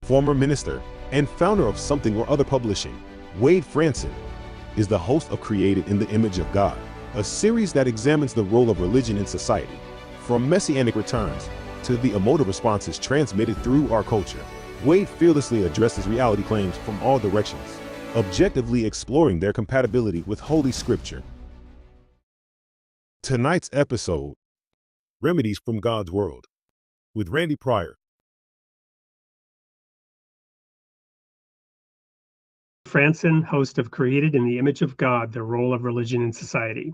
former minister and founder of Something or Other Publishing, Wade Franson, is the host of Created in the Image of God, a series that examines the role of religion in society, from messianic returns to the emotive responses transmitted through our culture. Wade fearlessly addresses reality claims from all directions, objectively exploring their compatibility with Holy Scripture. Tonight's episode, Remedies from God's World, with Randy Pryor. Franson, host of Created in the Image of God, the Role of Religion in Society.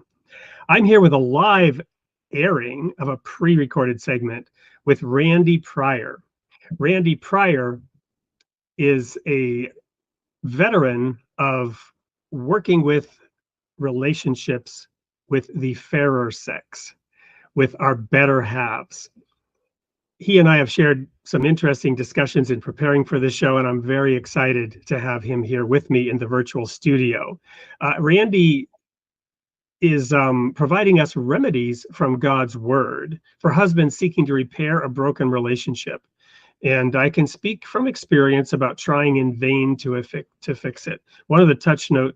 I'm here with a live airing of a pre-recorded segment with Randy Pryor. Randy Pryor is a veteran of working with relationships with the fairer sex, with our better halves. He and I have shared some interesting discussions in preparing for this show, and I'm very excited to have him here with me in the virtual studio. Randy is providing us remedies from God's Word for husbands seeking to repair a broken relationship. And I can speak from experience about trying in vain to fix it. One of the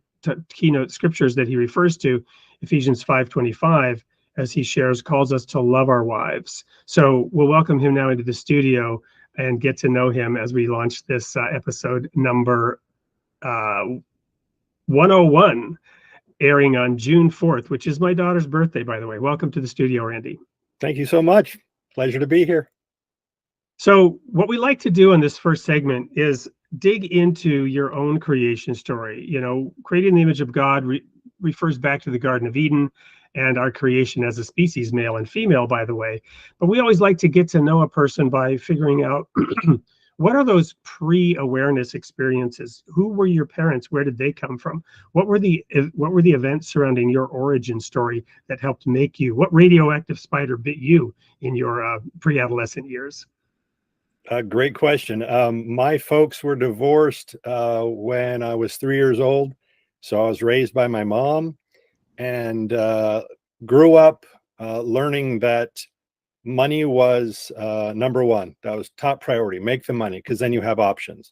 keynote scriptures that he refers to, Ephesians 5:25, as he shares, calls us to love our wives. So we'll welcome him now into the studio and get to know him as we launch this episode number 101, airing on June 4th, which is my daughter's birthday, by the way. Welcome to the studio, Randy. Thank you so much. Pleasure to be here. So what we like to do in this first segment is dig into your own creation story. You know, created in the image of God refers back to the Garden of Eden and our creation as a species, male and female, by the way. But we always like to get to know a person by figuring out what are those pre-awareness experiences? Who were your parents? Where did they come from? What were the events surrounding your origin story that helped make you? What radioactive spider bit you in your pre-adolescent years? Great question. My folks were divorced when I was 3 years old. So I was raised by my mom and grew up learning that money was number one. That was top priority. Make the money, because then you have options.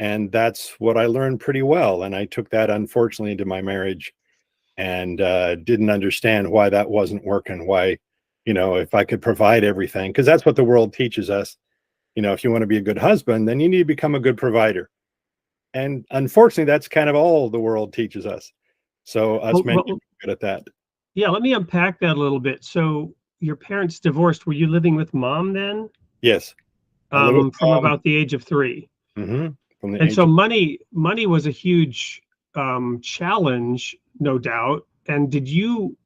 And that's what I learned pretty well. And I took that, unfortunately, into my marriage and didn't understand why that wasn't working. Why, if I could provide everything, because that's what the world teaches us. If you want to be a good husband, then you need to become a good provider. And unfortunately, that's kind of all the world teaches us. So us men are good at that. Yeah, let me unpack that a little bit. So your parents divorced. Were you living with mom then? Yes. From about the age of 3. Mm-hmm. And so money was a huge challenge, no doubt. And did you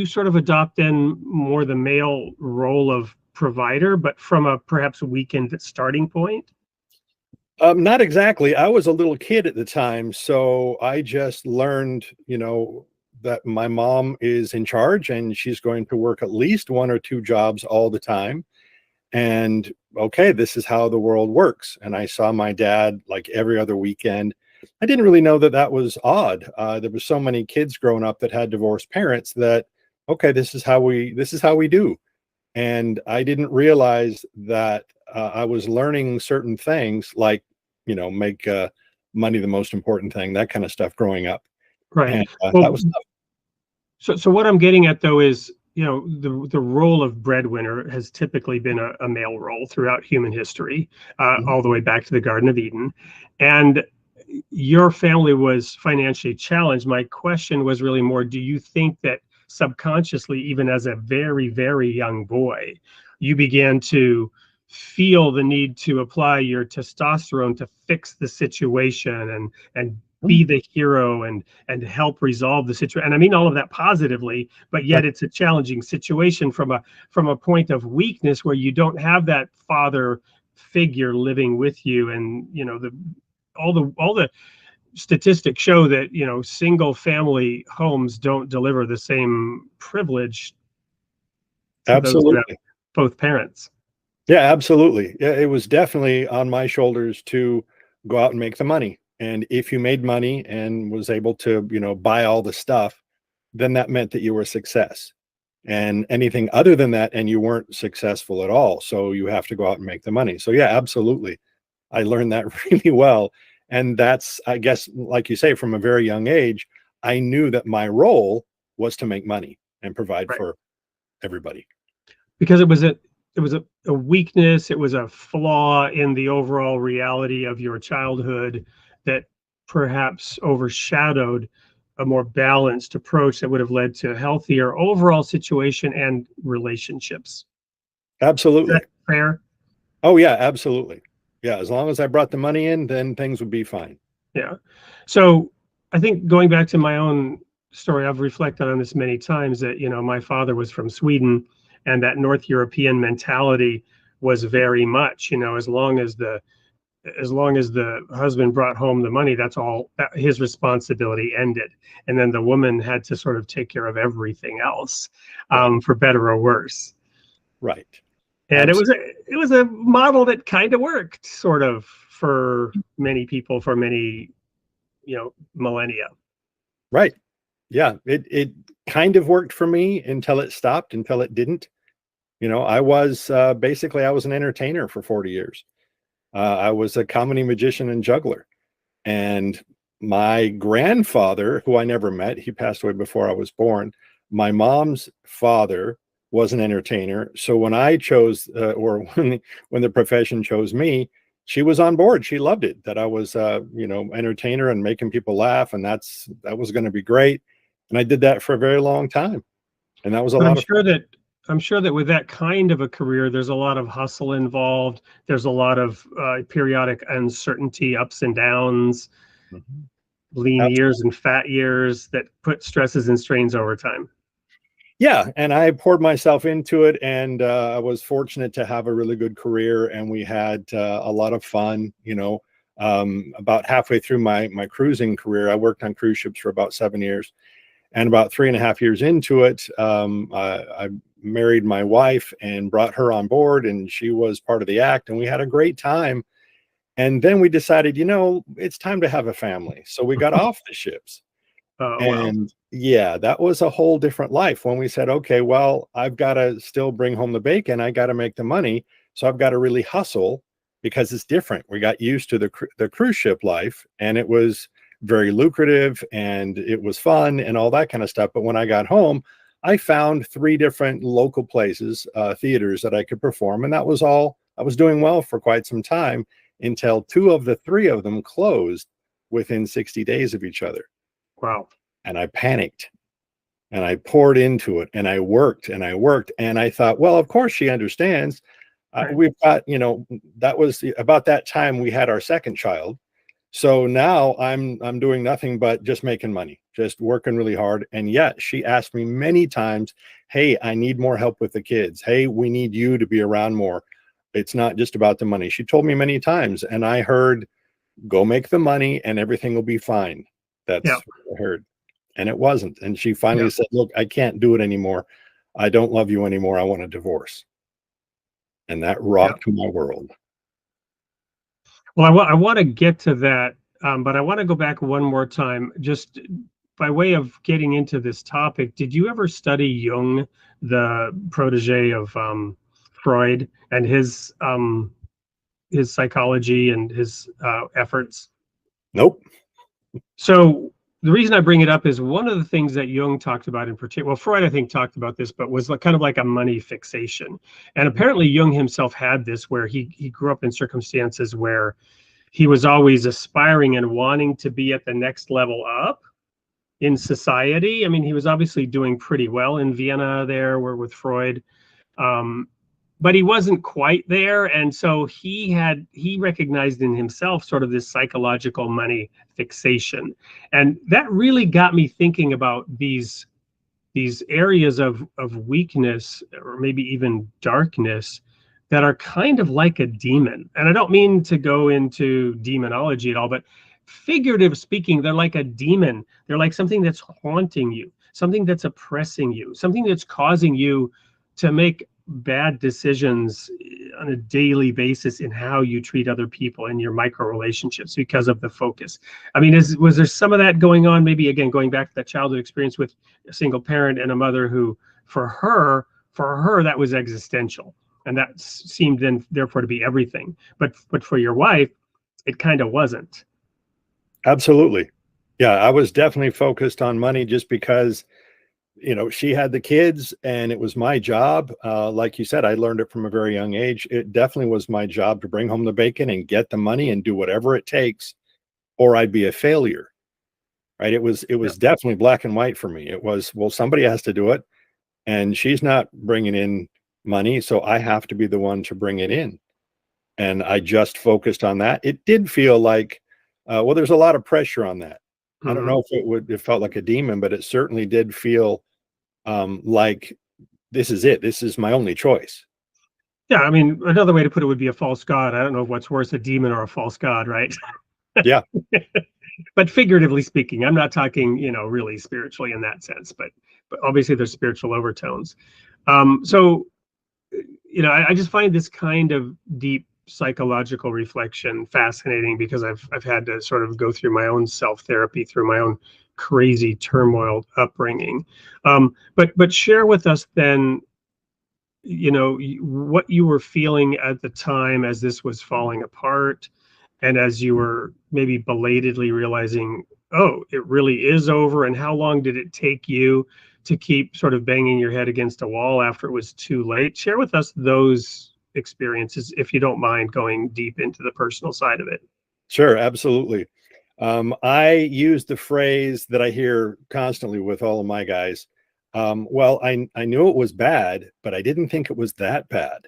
sort of adopt then more the male role of provider, but from a perhaps weakened starting point? Not exactly. I was a little kid at the time, so I just learned, that my mom is in charge and she's going to work at least 1 or 2 jobs all the time. And okay, this is how the world works. And I saw my dad like every other weekend. I didn't really know that that was odd. There were so many kids growing up that had divorced parents that, okay, this is how we do. And I didn't realize that I was learning certain things like, make money the most important thing, that kind of stuff growing up. Right. And, that was tough. So what I'm getting at, though, is, the role of breadwinner has typically been a male role throughout human history, all the way back to the Garden of Eden. And your family was financially challenged. My question was really more, do you think that subconsciously, even as a very, very young boy, you began to feel the need to apply your testosterone to fix the situation and be the hero and help resolve the situation? And I mean all of that positively, but yet it's a challenging situation from a point of weakness where you don't have that father figure living with you. And all the statistics show that single family homes don't deliver the same privilege to Absolutely. those that have both parents. Yeah, absolutely. Yeah, it was definitely on my shoulders to go out and make the money. And if you made money and was able to, buy all the stuff, then that meant that you were a success. And anything other than that, and you weren't successful at all. So you have to go out and make the money. So yeah, absolutely. I learned that really well. And that's, I guess, like you say, from a very young age, I knew that my role was to make money and provide Right. for everybody. Because it was a weakness, it was a flaw in the overall reality of your childhood that perhaps overshadowed a more balanced approach that would have led to a healthier overall situation and relationships. Is Absolutely. that fair? Oh, yeah, absolutely. Yeah. As long as I brought the money in, then things would be fine. Yeah. So I think going back to my own story, I've reflected on this many times that, my father was from Sweden, and that North European mentality was very much, as long as the husband brought home the money, that's all his responsibility ended. And then the woman had to sort of take care of everything else, Right. for better or worse. Right. And it was Absolutely. a model that kind of worked sort of for many people for many, millennia. Right. Yeah. It kind of worked for me until it stopped, until it didn't. I was basically, I was an entertainer for 40 years. I was a comedy magician and juggler. And my grandfather, who I never met, he passed away before I was born. My mom's father was an entertainer. So when I chose, or when the profession chose me, she was on board. She loved it, that I was, entertainer and making people laugh. And that was going to be great. And I did that for a very long time. And that was a But lot of fun. I'm sure that with that kind of a career, there's a lot of hustle involved. There's a lot of periodic uncertainty, ups and downs, Mhm. lean years and fat years that put stresses and strains over time. Yeah, and I poured myself into it, and I was fortunate to have a really good career, and we had a lot of fun. About halfway through my cruising career, I worked on cruise ships for about 7 years, and about 3.5 years into it, I married my wife and brought her on board, and she was part of the act, and we had a great time. And then we decided, it's time to have a family, so we got off the ships. Wow. And yeah, that was a whole different life when we said, okay, well, I've got to still bring home the bacon. I got to make the money. So I've got to really hustle because it's different. We got used to the cruise ship life, and it was very lucrative and it was fun and all that kind of stuff. But when I got home, I found 3 different local places, theaters that I could perform. And that was all. I was doing well for quite some time until 2 of the 3 of them closed within 60 days of each other. Wow. And I panicked, and I poured into it, and I worked and I worked. And I thought, well, of course she understands. Right. We've got, that was about that time we had our second child. So now I'm doing nothing but just making money, just working really hard. And yet she asked me many times, hey, I need more help with the kids. Hey, we need you to be around more. It's not just about the money. She told me many times, and I heard, go make the money and everything will be fine. Yeah. That's what I heard. And it wasn't. And she Yeah. finally said, look, I can't do it anymore. I don't love you anymore. I want a divorce. And that Yeah. rocked my world. Well, I want to get to that, but I want to go back one more time, just by way of getting into this topic. Did you ever study Jung, the protege of Freud, and his psychology and his efforts? Nope. So the reason I bring it up is one of the things that Jung talked about in particular. Well, Freud, I think, talked about this, but was kind of like a money fixation. And apparently Jung himself had this, where he grew up in circumstances where he was always aspiring and wanting to be at the next level up in society. I mean, he was obviously doing pretty well in Vienna there, where with Freud. But he wasn't quite there, and so he recognized in himself sort of this psychological money fixation, and that really got me thinking about these areas of weakness, or maybe even darkness, that are kind of like a demon. And I don't mean to go into demonology at all, but figurative speaking, they're like a demon. They're like something that's haunting you, something that's oppressing you, something that's causing you to make bad decisions on a daily basis in how you treat other people in your micro relationships because of the focus. I mean, was there some of that going on? Maybe again, going back to that childhood experience with a single parent and a mother who, for her, that was existential. and that seemed then therefore to be everything. But for your wife, it kind of wasn't. Absolutely. Yeah, I was definitely focused on money just because, she had the kids and it was my job. Like you said, I learned it from a very young age. It definitely was my job to bring home the bacon and get the money and do whatever it takes, or I'd be a failure. Right. It was definitely black and white for me. It was, well, somebody has to do it, and she's not bringing in money, so I have to be the one to bring it in. And I just focused on that. It did feel like, well, there's a lot of pressure on that. I don't know if it felt like a demon, but it certainly did feel like this is it. This is my only choice. Yeah, I mean, another way to put it would be a false god. I don't know what's worse, a demon or a false god, right? Yeah. But figuratively speaking, I'm not talking, really spiritually in that sense, but obviously there's spiritual overtones. So, I just find this kind of deep psychological reflection fascinating, because I've had to sort of go through my own self-therapy through my own crazy turmoil upbringing. But share with us then, what you were feeling at the time as this was falling apart, and as you were maybe belatedly realizing, oh, it really is over. And how long did it take you to keep sort of banging your head against a wall after it was too late? Share with us those experiences, if you don't mind going deep into the personal side of it. Sure, absolutely. I use the phrase that I hear constantly with all of my guys. Well, I knew it was bad, but I didn't think it was that bad.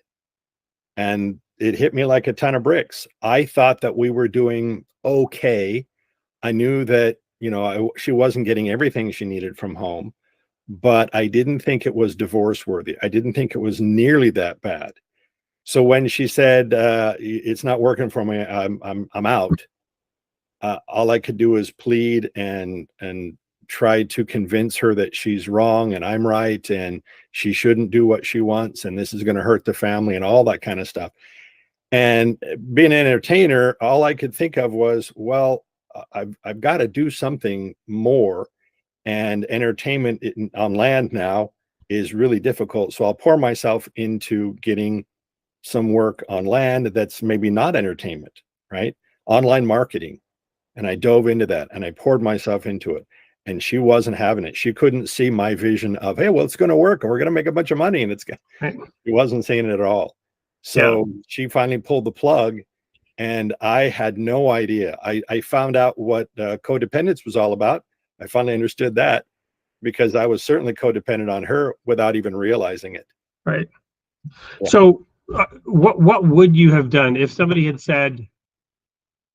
And it hit me like a ton of bricks. I thought that we were doing okay. I knew that, she wasn't getting everything she needed from home, but I didn't think it was divorce worthy. I didn't think it was nearly that bad. So when she said, it's not working for me, I'm out. All I could do is plead and try to convince her that she's wrong and I'm right, and she shouldn't do what she wants, and this is going to hurt the family and all that kind of stuff. And being an entertainer, all I could think of was, well, I've got to do something more, and entertainment on land now is really difficult. So I'll pour myself into getting some work on land that's maybe not entertainment, right? Online marketing. And I dove into that and I poured myself into it. And she wasn't having it. She couldn't see my vision of, hey, well, it's going to work and we're going to make a bunch of money. And she wasn't seeing it at all. So she finally pulled the plug, and I had no idea. I found out what codependence was all about. I finally understood that, because I was certainly codependent on her without even realizing it. Right. Yeah. So what would you have done if somebody had said,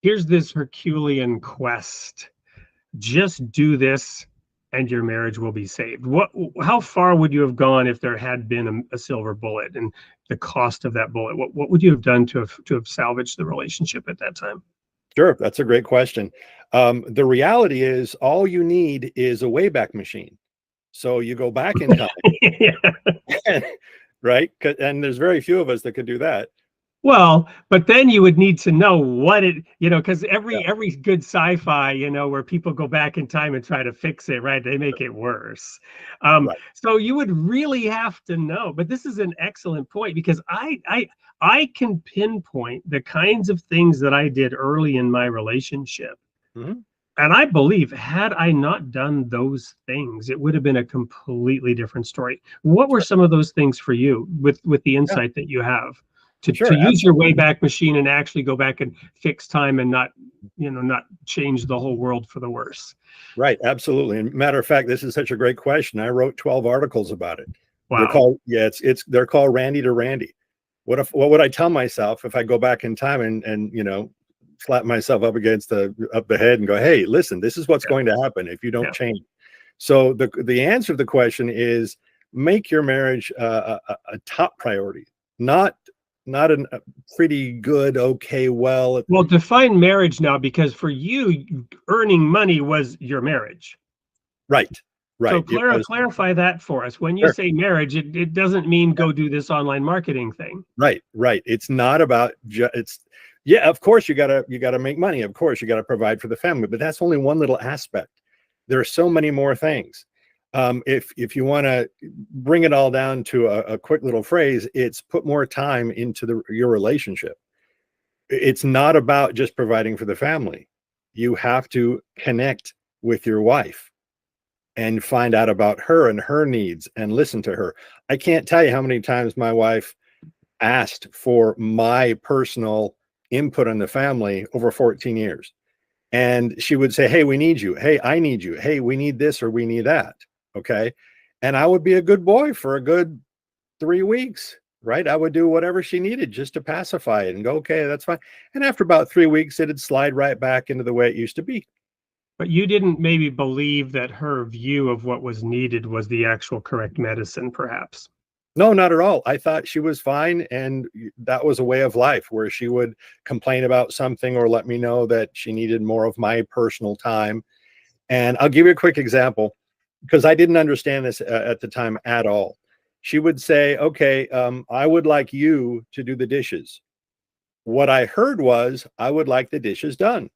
here's this Herculean quest, just do this and your marriage will be saved? How far would you have gone if there had been a silver bullet, and the cost of that bullet? What would you have done to have salvaged the relationship at that time? Sure, that's a great question. The reality is, all you need is a Wayback Machine. So you go back in time, right? And there's very few of us that could do that. Well, but then you would need to know what it, because every good sci-fi, where people go back in time and try to fix it, right? They make it worse. Right. So you would really have to know. But this is an excellent point, because I can pinpoint the kinds of things that I did early in my relationship. Mm-hmm. And I believe, had I not done those things, it would have been a completely different story. What were some of those things for you, with the insight that you have? To use your Wayback Machine and actually go back and fix time, and not change the whole world for the worse. Right. Absolutely. And matter of fact, this is such a great question. I wrote 12 articles about it. Wow. They're called Randy to Randy. What would I tell myself if I go back in time and slap myself up against the head and go, hey, listen, this is what's going to happen if you don't change. So the answer to the question is, make your marriage a top priority, not a pretty good, okay, well, define marriage now, because for you, earning money was your marriage. Right. So clarify that for us. When you say marriage, it doesn't mean go do this online marketing thing. Right. It's not about of course you gotta make money. Of course you gotta provide for the family, but that's only one little aspect. There are so many more things. If you want to bring it all down to a quick little phrase, it's put more time into your relationship. It's not about just providing for the family. You have to connect with your wife and find out about her and her needs and listen to her. I can't tell you how many times my wife asked for my personal input on the family over 14 years. And she would say, hey, we need you. Hey, I need you. Hey, we need this or we need that. Okay. And I would be a good boy for a good 3 weeks, right? I would do whatever she needed just to pacify it and go, okay, that's fine. And after about 3 weeks, it'd slide right back into the way it used to be. But you didn't maybe believe that her view of what was needed was the actual correct medicine, perhaps. No, not at all. I thought she was fine. And that was a way of life where she would complain about something or let me know that she needed more of my personal time. And I'll give you a quick example because I didn't understand this at the time at all. She would say, okay, I would like you to do the dishes. What I heard was I would like the dishes done.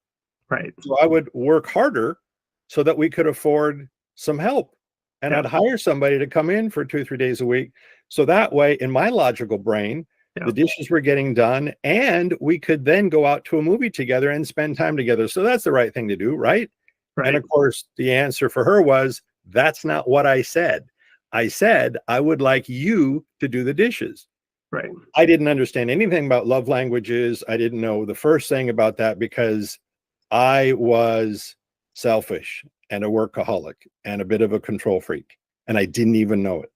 Right. So I would work harder so that we could afford some help. And I'd hire somebody to come in for 2 or 3 days a week. So that way, in my logical brain, the dishes were getting done and we could then go out to a movie together and spend time together. So that's the right thing to do, right? Right. And of course, the answer for her was, that's not what I said. I said, I would like you to do the dishes. Right. I didn't understand anything about love languages. I didn't know the first thing about that because I was selfish and a workaholic and a bit of a control freak. And I didn't even know it.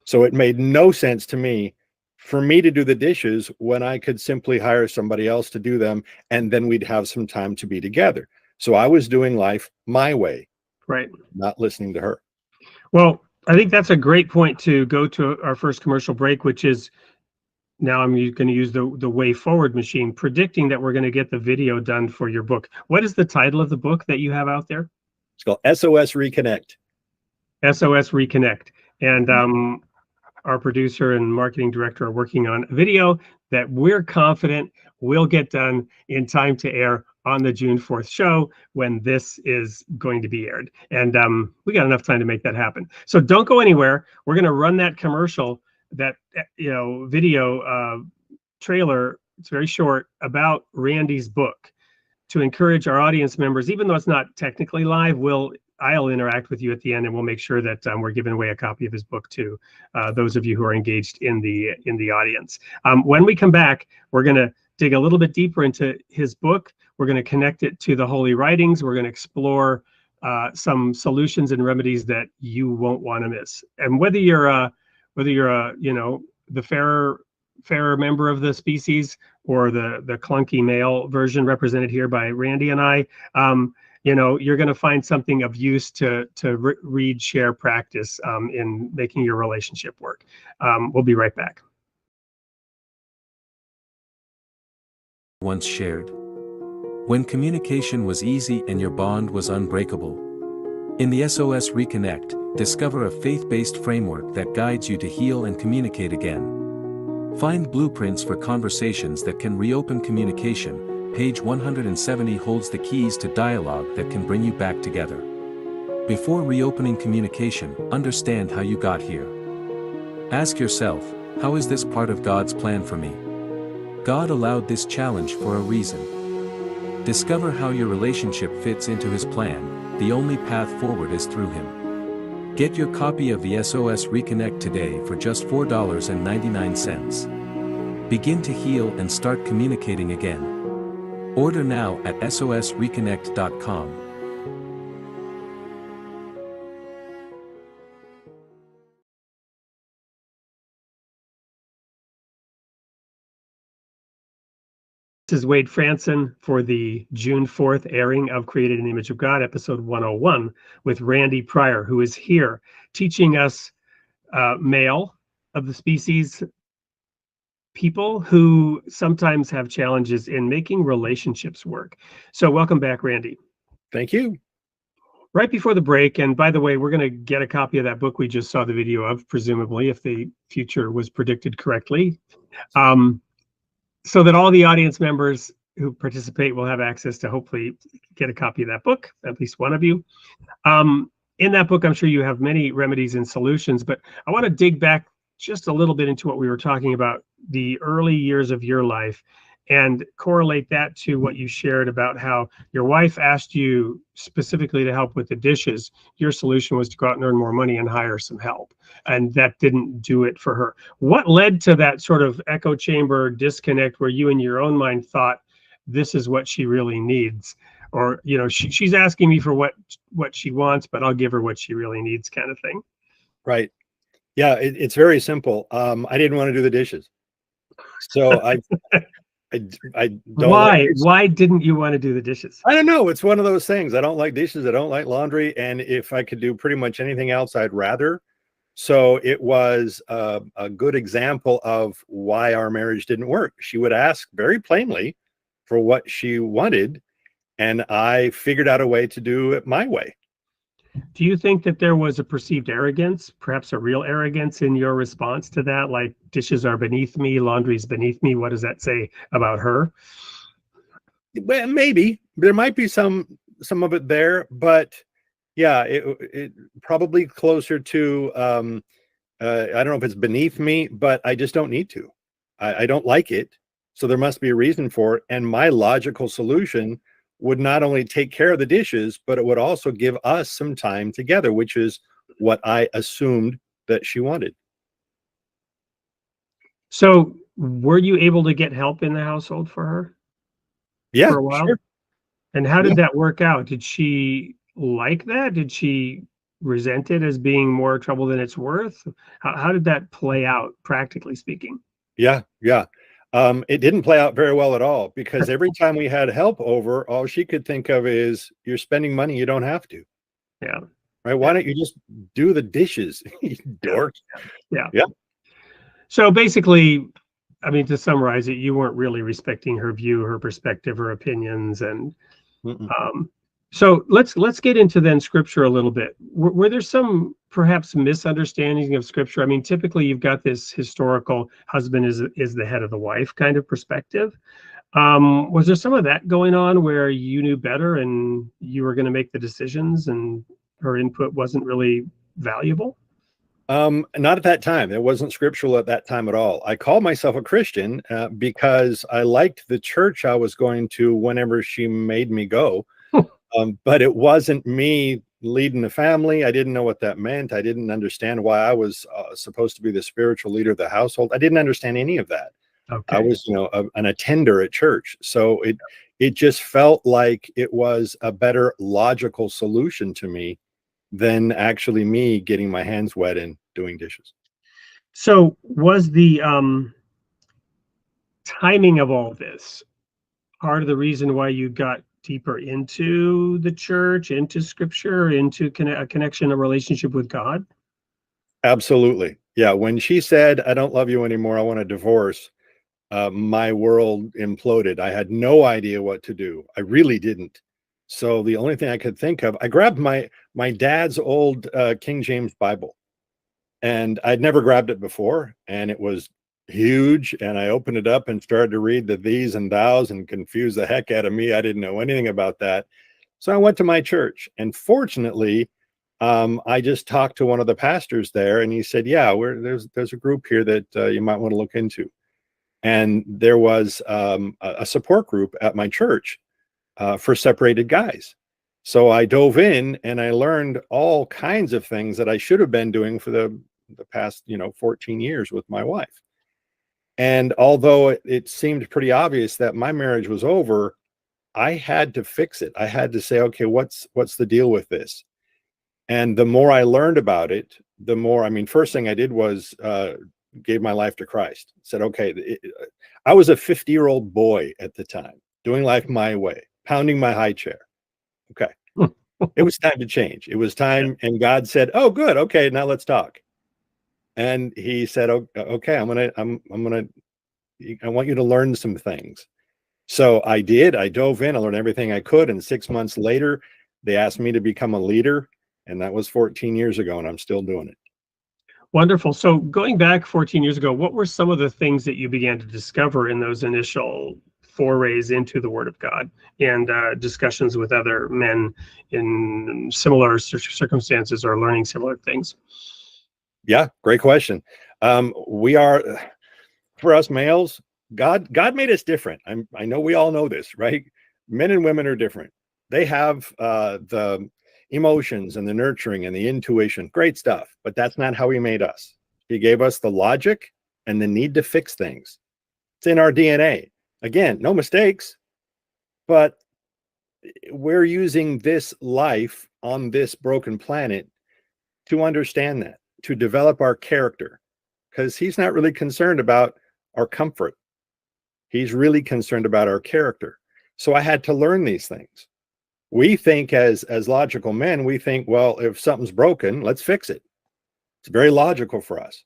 So it made no sense to me for me to do the dishes when I could simply hire somebody else to do them. And then we'd have some time to be together. So I was doing life my way, right, not listening to her. Well, I think that's a great point to go to our first commercial break, which is now I'm going to use the way forward machine, predicting that we're going to get the video done for your book. What is the title of the book that you have out there? It's called SOS Reconnect. SOS Reconnect. And our producer and marketing director are working on a video that we're confident will get done in time to air on the June 4th show when this is going to be aired. And we got enough time to make that happen. So don't go anywhere. We're going to run that commercial, that video trailer. It's very short, about Randy's book, to encourage our audience members, even though it's not technically live, I'll interact with you at the end, and we'll make sure that we're giving away a copy of his book to those of you who are engaged in the audience. When we come back, we're going to dig a little bit deeper into his book. We're going to connect it to the Holy Writings. We're going to explore some solutions and remedies that you won't want to miss. And whether you're the fairer member of the species or the clunky male version represented here by Randy and I, you're going to find something of use to read, share, practice in making your relationship work. We'll be right back. Once shared. When communication was easy and your bond was unbreakable. In the SOS Reconnect, discover a faith-based framework that guides you to heal and communicate again. Find blueprints for conversations that can reopen communication. Page 170 holds the keys to dialogue that can bring you back together. Before reopening communication, understand how you got here. Ask yourself, how is this part of God's plan for me? God allowed this challenge for a reason. Discover how your relationship fits into His plan. The only path forward is through Him. Get your copy of the SOS Reconnect today for just $4.99. Begin to heal and start communicating again. Order now at sosreconnect.com. This is Wade Franson for the June 4th airing of Created in the Image of God, episode 101, with Randy Pryor, who is here teaching us male of the species people who sometimes have challenges in making relationships work. So welcome back, Randy. Thank you. Right before the break, and by the way, we're going to get a copy of that book we just saw the video of, presumably, if the future was predicted correctly. So that all the audience members who participate will have access to hopefully get a copy of that book, at least one of you. in that book, I'm sure you have many remedies and solutions, but I want to dig back just a little bit into what we were talking about, the early years of your life, and correlate that to what you shared about how your wife asked you specifically to help with the dishes. Your solution was to go out and earn more money and hire some help, and that didn't do it for her. What led to that sort of echo chamber disconnect where you in your own mind thought, this is what she really needs? Or, you know, she's asking me for what she wants, but I'll give her what she really needs, kind of thing. Right. Yeah, it's very simple. I didn't want to do the dishes. So I don't Why didn't you want to do the dishes? I don't know. It's one of those things. I don't like dishes. I don't like laundry. And if I could do pretty much anything else, I'd rather. So it was a good example of why our marriage didn't work. She would ask very plainly for what she wanted, and I figured out a way to do it my way. Do you think that there was a perceived arrogance, perhaps a real arrogance in your response to that? Like, dishes are beneath me, laundry's beneath me. What does that say about her? Well, maybe there might be some of it there, but yeah, it probably closer to I don't know if it's beneath me, but I just don't need to. I don't like it, so there must be a reason for it. And my logical solution would not only take care of the dishes, but it would also give us some time together, which is what I assumed that she wanted. So were you able to get help in the household for her? Yeah, for a while? sure. And how did that work out? Did she like that? Did she resent it as being more trouble than it's worth? How did that play out, practically speaking? Yeah. It didn't play out very well at all, because every time we had help over, all she could think of is, you're spending money you don't have to. Yeah. Right? Why don't you just do the dishes, you dork? Yeah. Yeah. So basically, I mean, to summarize it, you weren't really respecting her view, her perspective, her opinions, and so let's get into then scripture a little bit. Were there some perhaps misunderstanding of scripture? I mean, typically you've got this historical husband is the head of the wife kind of perspective. Was there some of that going on where you knew better and you were going to make the decisions and her input wasn't really valuable? Not at that time. It wasn't scriptural at that time at all. I called myself a Christian because I liked the church I was going to whenever she made me go. But it wasn't me leading the family. I didn't know what that meant. I didn't understand why I was supposed to be the spiritual leader of the household. I didn't understand any of that. Okay. I was, an attender at church. So it just felt like it was a better logical solution to me than actually me getting my hands wet and doing dishes. So was the timing of all this part of the reason why you got deeper into the church, into scripture, into a connection, a relationship with God? Absolutely. Yeah. When she said, I don't love you anymore, I want a divorce, my world imploded. I had no idea what to do. I really didn't. So the only thing I could think of, I grabbed my dad's old King James Bible, and I'd never grabbed it before, and it was huge. And I opened it up and started to read the these and thous and confused the heck out of me. I didn't know anything about that. So I went to my church, and fortunately, I just talked to one of the pastors there, and he said, yeah, there's a group here that you might want to look into. And there was a support group at my church for separated guys. So I dove in and I learned all kinds of things that I should have been doing for the past, 14 years with my wife. And although it seemed pretty obvious that my marriage was over, I had to fix it. I had to say, okay, what's the deal with this? And the more I learned about it, the more, first thing I did was gave my life to Christ. Said, okay, I was a 50-year-old boy at the time, doing life my way, pounding my high chair. Okay. It was time to change. It was time. And God said, oh, good. Okay. Now let's talk. And he said, okay, I want you to learn some things. So I did. I dove in. I learned everything I could. And 6 months later, they asked me to become a leader. And that was 14 years ago. And I'm still doing it. Wonderful. So going back 14 years ago, what were some of the things that you began to discover in those initial forays into the Word of God and discussions with other men in similar circumstances or learning similar things? Yeah, great question. We are, for us males, God made us different. I know we all know this, right? Men and women are different. They have the emotions and the nurturing and the intuition, great stuff, but that's not how he made us. He gave us the logic and the need to fix things. It's in our DNA. Again, no mistakes, but we're using this life on this broken planet to understand that, to develop our character, because he's not really concerned about our comfort. He's really concerned about our character. So I had to learn these things. We think as logical men, we think, well, if something's broken, let's fix it. It's very logical for us,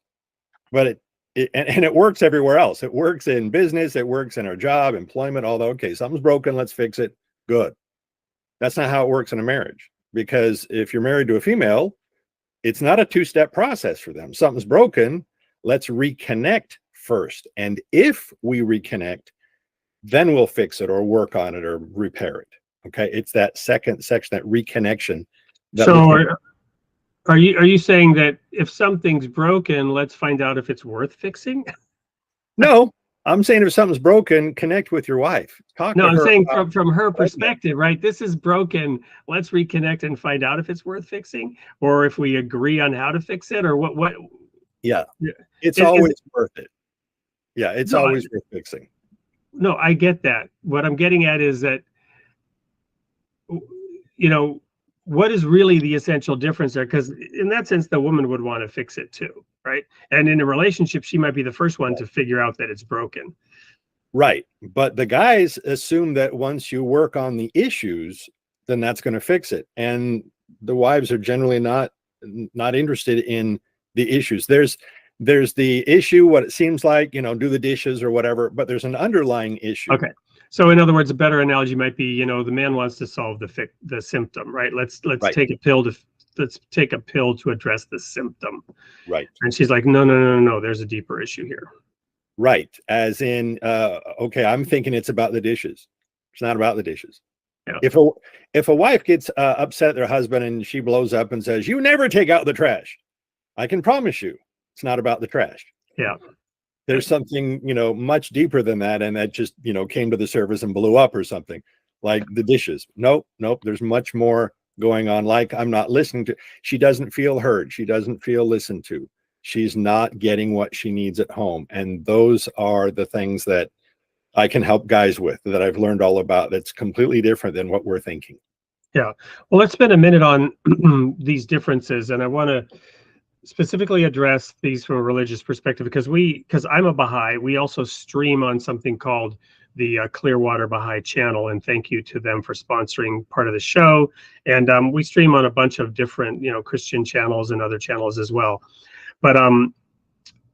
but it works everywhere else. It works in business. It works in our job, employment, although, okay, something's broken, let's fix it. Good. That's not how it works in a marriage, because if you're married to a female, it's not a two-step process for them. Something's broken, let's reconnect first. And if we reconnect, then we'll fix it or work on it or repair it. Okay. It's that second section, that reconnection. So are you saying that if something's broken, let's find out if it's worth fixing? No, I'm saying if something's broken, connect with your wife. Talk to her. No, I'm saying from her perspective, right? This is broken. Let's reconnect and find out if it's worth fixing, or if we agree on how to fix it, or what? Yeah, it's always worth it. Yeah, it's always worth fixing. No, I get that. What I'm getting at is that, what is really the essential difference there? Because in that sense, the woman would want to fix it too, right? And in a relationship, she might be the first one to figure out that it's broken. Right. But the guys assume that once you work on the issues, then that's going to fix it. And the wives are generally not interested in the issues. There's the issue, what it seems like, do the dishes or whatever, but there's an underlying issue. Okay. So in other words, a better analogy might be, the man wants to solve the symptom, right? Let's Right. take a pill to address the symptom. Right. And she's like, no, there's a deeper issue here. Right. As in, okay, I'm thinking it's about the dishes. It's not about the dishes. Yeah. If a wife gets upset at their husband and she blows up and says, "You never take out the trash," I can promise you it's not about the trash. Yeah. There's something, much deeper than that. And that just, came to the surface and blew up or something, like the dishes. Nope. There's much more going on. Like, I'm not listening to, she doesn't feel heard. She doesn't feel listened to. She's not getting what she needs at home. And those are the things that I can help guys with, that I've learned all about. That's completely different than what we're thinking. Yeah. Well, let's spend a minute on these differences. And I want to specifically address these from a religious perspective, because I'm a Baha'i. We also stream on something called the Clearwater Baha'i channel, and thank you to them for sponsoring part of the show. And we stream on a bunch of different, Christian channels and other channels as well. But in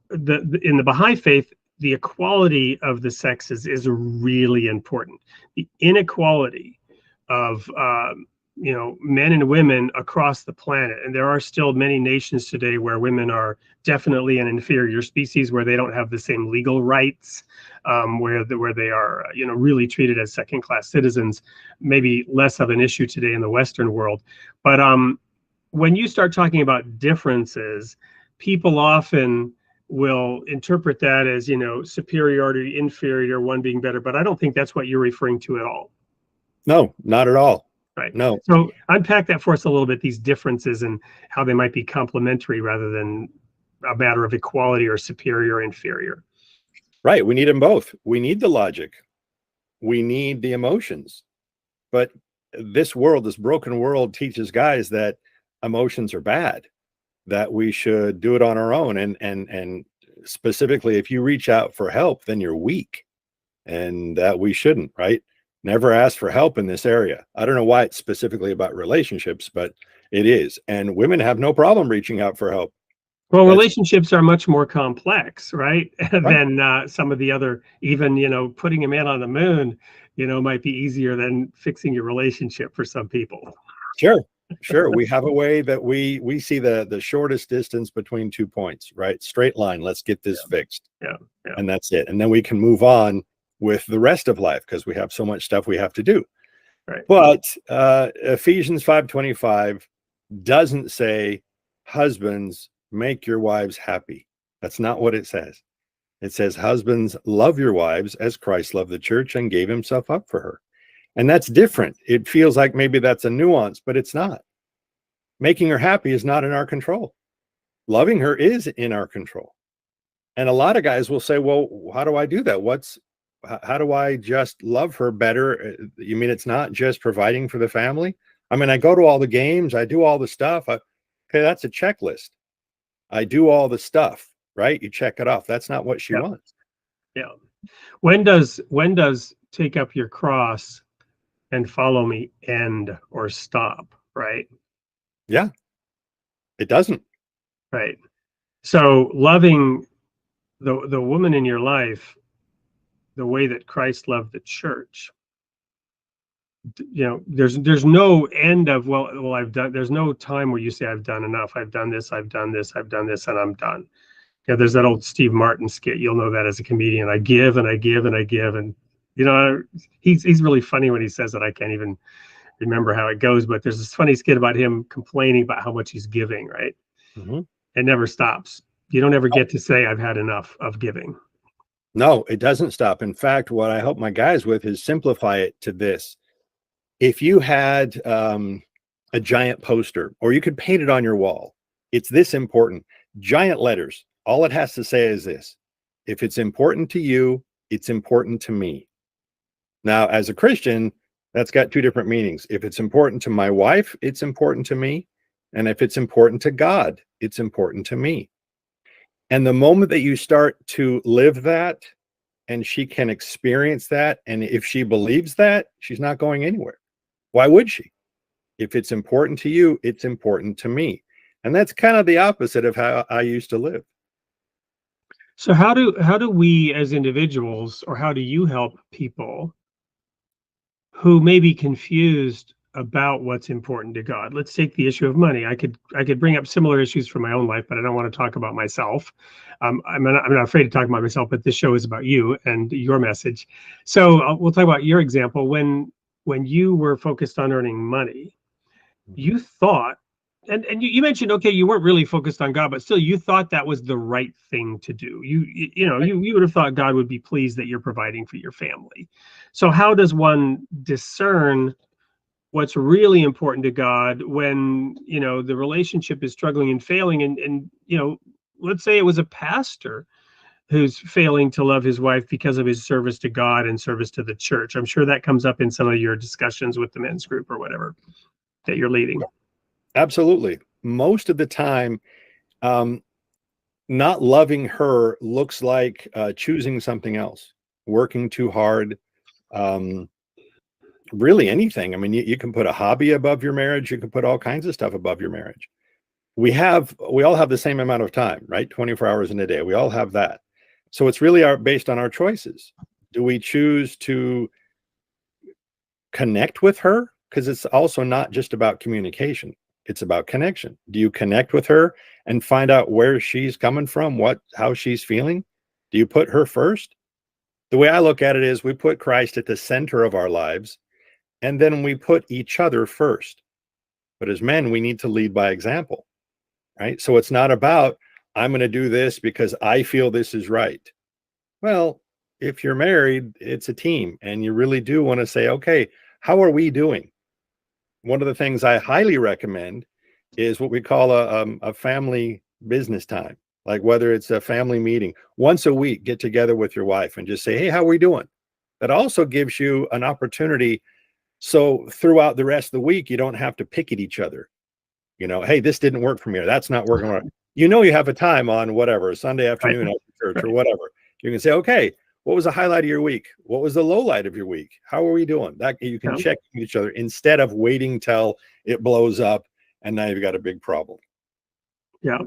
the Baha'i faith, the equality of the sexes is really important. The inequality of men and women across the planet, and there are still many nations today where women are definitely an inferior species, where they don't have the same legal rights, where they are really treated as second-class citizens. Maybe less of an issue today in the Western world, but when you start talking about differences, people often will interpret that as superiority, inferior, one being better. But I don't think that's what you're referring to at all. No, not at all. Right. No. So unpack that for us a little bit, these differences and how they might be complementary rather than a matter of equality or superior or inferior. Right. We need them both. We need the logic. We need the emotions. But this broken world teaches guys that emotions are bad, that we should do it on our own. And specifically, if you reach out for help, then you're weak, and that we shouldn't, right? Never ask for help in this area. I don't know why it's specifically about relationships, but it is. And women have no problem reaching out for help. Well, relationships are much more complex, right? Than some of the other, even, putting a man on the moon, might be easier than fixing your relationship for some people. Sure. We have a way that we see the shortest distance between 2 points, right? Straight line. Let's get this fixed. Yeah. And that's it. And then we can move on with the rest of life because we have so much stuff we have to do. Right. But Ephesians 5:25 doesn't say, husbands, make your wives happy. That's not what it says. It says, husbands, love your wives as Christ loved the church and gave himself up for her. And that's different. It feels like maybe that's a nuance, but it's not. Making her happy is not in our control. Loving her is in our control. And a lot of guys will say, well, how do I do that? How do I just love her better? You mean it's not just providing for the family? I mean, I go to all the games, I do all the stuff. Okay, that's a checklist. I do all the stuff, right? You check it off. That's not what she wants. Yeah. When does take up your cross and follow me end or stop, right? Yeah. It doesn't. Right. So loving the woman in your life the way that Christ loved the church, there's no end of well I've done. There's no time where you say I've done enough. I've done this, and I'm done. There's that old Steve Martin skit. You'll know that as a comedian. I give and I give and I give, and he's really funny when he says that. I can't even remember how it goes, but there's this funny skit about him complaining about how much he's giving. Right. Mm-hmm. It never stops. You don't ever get to say I've had enough of giving. No, it doesn't stop. In fact, what I help my guys with is simplify it to this. If you had a giant poster, or you could paint it on your wall, it's this important. Giant letters. All it has to say is this: if it's important to you, it's important to me. Now, as a Christian, that's got two different meanings. If it's important to my wife, it's important to me. And if it's important to God, it's important to me. And the moment that you start to live that, and she can experience that, and if she believes that, she's not going anywhere. Why would she? If it's important to you, it's important to me. And that's kind of the opposite of how I used to live. So how do we as individuals, or how do you help people who may be confused about what's important to God? Let's take the issue of money. I could bring up similar issues from my own life, but I don't want to talk about myself. I'm not afraid to talk about myself, but this show is about you and your message. So we'll talk about your example. When you were focused on earning money, you thought, and you mentioned, okay, you weren't really focused on God, but still you thought that was the right thing to do. You would have thought God would be pleased that you're providing for your family. So how does one discern what's really important to God when the relationship is struggling and failing, and let's say it was a pastor who's failing to love his wife because of his service to God and service to the church? I'm sure that comes up in some of your discussions with the men's group or whatever that you're leading. Absolutely. Most of the time, not loving her looks like choosing something else, working too hard, really anything. I mean, you can put a hobby above your marriage. You can put all kinds of stuff above your marriage. We all have the same amount of time, right? 24 hours in a day. We all have that. So it's really based on our choices. Do we choose to connect with her? Because it's also not just about communication. It's about connection. Do you connect with her and find out where she's coming from, how she's feeling? Do you put her first? The way I look at it is we put Christ at the center of our lives, and then we put each other first. But as men, we need to lead by example, right? So it's not about, I'm going to do this because I feel this is right. Well, if you're married, it's a team, and you really do want to say, okay, how are we doing? One of the things I highly recommend is what we call a family business time. Like whether it's a family meeting, once a week, get together with your wife and just say, hey, how are we doing? That also gives you an opportunity. So throughout the rest of the week, you don't have to pick at each other. Hey, this didn't work for me, or that's not working right. You have a time on whatever, Sunday afternoon after church or whatever. You can say, okay, what was the highlight of your week? What was the low light of your week? How are we doing? That you can check each other instead of waiting till it blows up and now you've got a big problem. Yeah.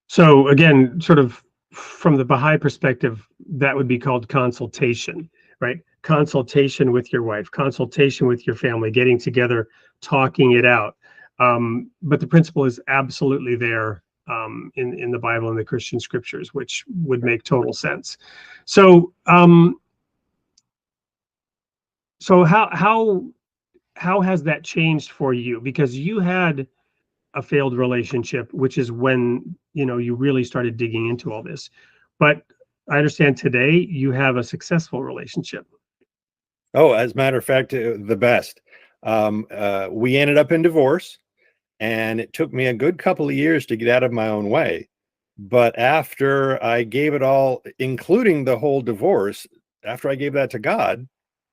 So again, sort of from the Baha'i perspective, that would be called consultation, right? Consultation with your wife, consultation with your family, getting together, talking it out. But the principle is absolutely there. in the Bible and the Christian scriptures, which would make total sense. So so how has that changed for you? Because you had a failed relationship, which is when, you really started digging into all this. But I understand today you have a successful relationship. Oh, as a matter of fact, the best. We ended up in divorce, and it took me a good couple of years to get out of my own way. But after I gave it all, including the whole divorce, after I gave that to God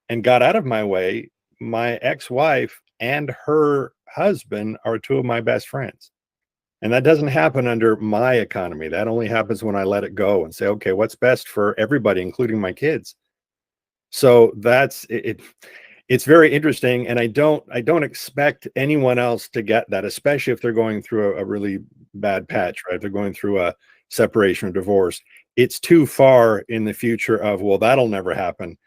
and got out of my way, my ex-wife and her husband are two of my best friends. And that doesn't happen under my economy. That only happens when I let it go and say, okay, what's best for everybody, including my kids. So that's it. It's very interesting, and I don't expect anyone else to get that, especially if they're going through a really bad patch, right? If they're going through a separation or divorce. It's too far in the future of, well, that'll never happen.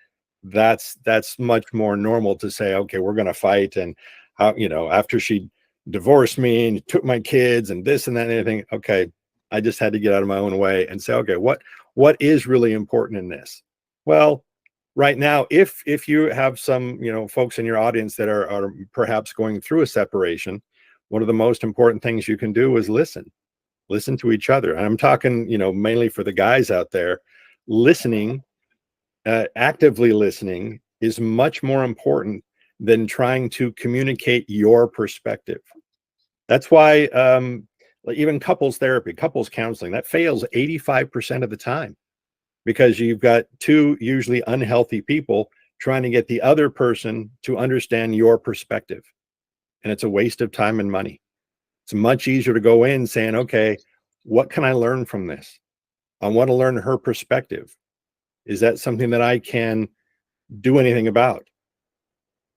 That's much more normal to say, okay, we're going to fight, and how, after she divorced me and took my kids and this and that and everything, okay, I just had to get out of my own way and say, okay, what is really important in this? Well, right now, if you have some, folks in your audience that are perhaps going through a separation, one of the most important things you can do is listen to each other. And I'm talking, mainly for the guys out there. Listening, actively listening, is much more important than trying to communicate your perspective. That's why even couples therapy, couples counseling, that fails 85% of the time. Because you've got two usually unhealthy people trying to get the other person to understand your perspective. And it's a waste of time and money. It's much easier to go in saying, okay, what can I learn from this? I want to learn her perspective. Is that something that I can do anything about?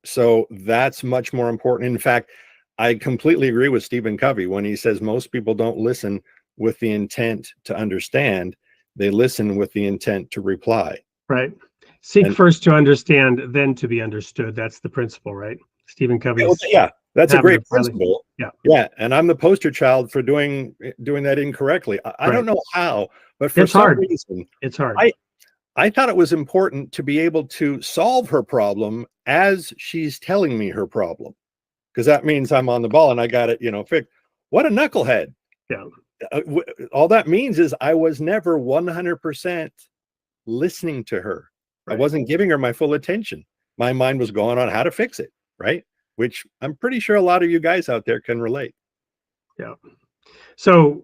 So that's much more important. In fact, I completely agree with Stephen Covey when he says most people don't listen with the intent to understand. They listen with the intent to reply. Right. Seek first to understand, then to be understood. That's the principle, right? Stephen Covey. Yeah, that's a great principle. Yeah. And I'm the poster child for doing that incorrectly. I don't know how, but for some reason, it's hard. I thought it was important to be able to solve her problem as she's telling me her problem, because that means I'm on the ball and I got it, fixed. What a knucklehead. Yeah. All that means is I was never 100% listening to her. Right. I wasn't giving her my full attention. My mind was going on how to fix it, right? Which I'm pretty sure a lot of you guys out there can relate. Yeah. So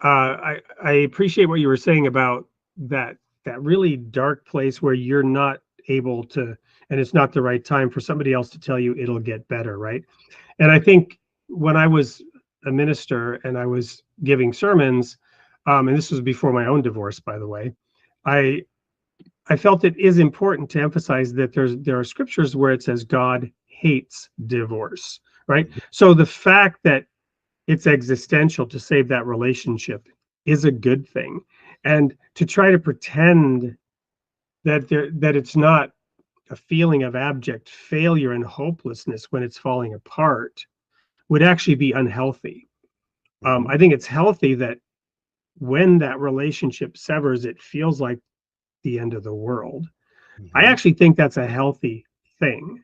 I appreciate what you were saying about that really dark place where you're not able to, and it's not the right time for somebody else to tell you it'll get better, right? And I think when I was a minister and I was giving sermons, and this was before my own divorce, by the way, I felt it is important to emphasize that there are scriptures where it says God hates divorce, right? So the fact that it's existential to save that relationship is a good thing, and to try to pretend that it's not a feeling of abject failure and hopelessness when it's falling apart would actually be unhealthy. I think it's healthy that when that relationship severs, it feels like the end of the world. I actually think that's a healthy thing.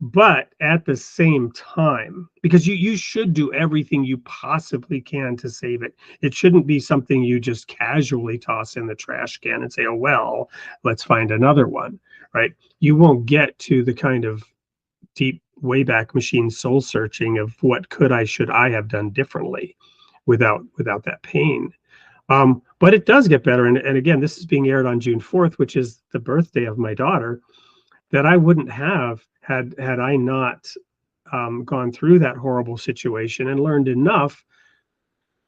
But at the same time, because you should do everything you possibly can to save it. It shouldn't be something you just casually toss in the trash can and say, oh, well, let's find another one, right? You won't get to the kind of deep Wayback Machine soul searching of what should I have done differently without that pain. But it does get better. And again, this is being aired on June 4th, which is the birthday of my daughter, that I wouldn't have had I not gone through that horrible situation and learned enough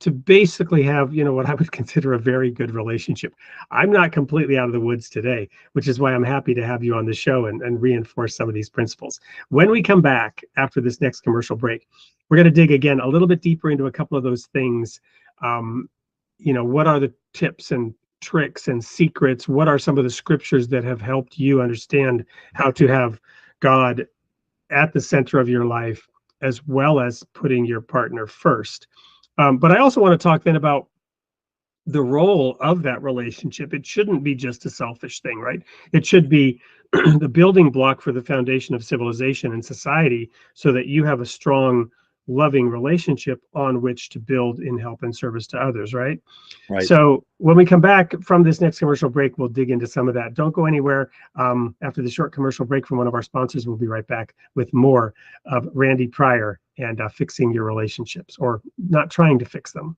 to basically have, what I would consider a very good relationship. I'm not completely out of the woods today, which is why I'm happy to have you on the show and reinforce some of these principles. When we come back after this next commercial break, we're going to dig again a little bit deeper into a couple of those things. What are the tips and tricks and secrets? What are some of the scriptures that have helped you understand how to have God at the center of your life, as well as putting your partner first? But I also want to talk then about the role of that relationship. It shouldn't be just a selfish thing, right? It should be the building block for the foundation of civilization and society, so that you have a strong, loving relationship on which to build in help and service to others, right? Right. So when we come back from this next commercial break, we'll dig into some of that. Don't go anywhere. After the short commercial break from one of our sponsors, we'll be right back with more of Randy Pryor and fixing your relationships, or not trying to fix them.